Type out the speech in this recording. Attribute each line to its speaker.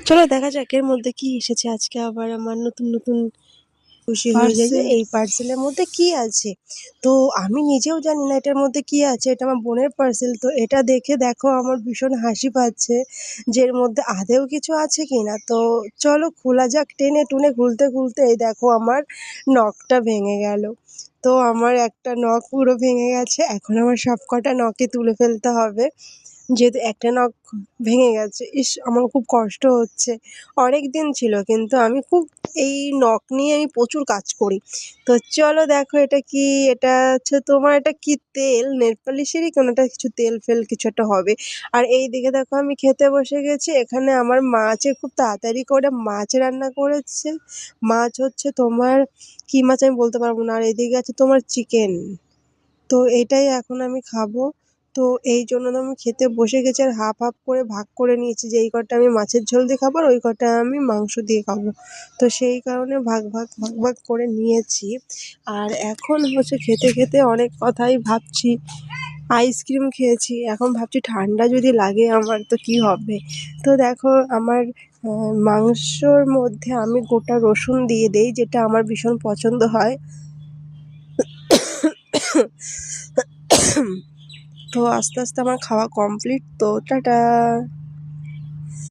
Speaker 1: চলো দেখা যাক এর মধ্যে কি এসেছে আজকে আবার আমার নতুন নতুন। খুশি হয়ে যায় যে
Speaker 2: পার্সেল।
Speaker 1: এই পার্সেলের মধ্যে কি আছে। তো আমি নিজেও জানি না এটার মধ্যে কি আছে, এটা আমার বোনের পার্সেল। তো এটা দেখে দেখো আমার ভীষণ হাসি পাচ্ছে যে এর মধ্যে আদেও কিছু আছে কিনা। তো চলো খোলা যাক, টেনে টুনে খুলতে খুলতে এই দেখো আমার নখটা ভেঙে গেল। তো আমার একটা নখ পুরো ভেঙে গেছে, এখন আমার সব কটা নখই তুলে ফেলতে হবে, যেহেতু একটা নখ ভেঙে গেছে। ইস, আমার খুব কষ্ট হচ্ছে। অনেক দিন ছিল, কিন্তু আমি খুব এই নখ নিয়ে আমি প্রচুর কাজ করি। তো চলো দেখো এটা কি। এটা হচ্ছে তোমার, এটা কি তেল, নেল পালিশেরই কোনোটা কিছু তেল ফেল কিছু একটা হবে। আর এই দিকে দেখো আমি খেতে বসে গেছি, এখানে আমার মাছে খুব তাড়াতাড়ি করে মাছ রান্না করেছে। মাছ হচ্ছে তোমার কি মাছ আমি বলতে পারবো না। আর এদিকে আছে তোমার চিকেন। তো এটাই এখন আমি খাবো। তো এই জন্য তো আমি খেতে বসে গেছি, আর হাফ হাফ করে ভাগ করে নিয়েছি যে এই কটা আমি মাছের ঝোল দিয়ে খাবো আর ওই কটা আমি মাংস দিয়ে খাবো। তো সেই কারণে ভাগ ভাগ ভাগ ভাগ করে নিয়েছি। আর এখন হচ্ছে খেতে খেতে অনেক কথাই ভাবছি। আইসক্রিম খেয়েছি, এখন ভাবছি ঠান্ডা যদি লাগে আমার তো কি হবে। তো দেখো আমার মাংসর মধ্যে আমি গোটা রসুন দিয়ে দেই, যেটা আমার ভীষণ পছন্দ হয়। তো আস্তে আস্তে আমার খাওয়া কমপ্লিট, তো টাটা।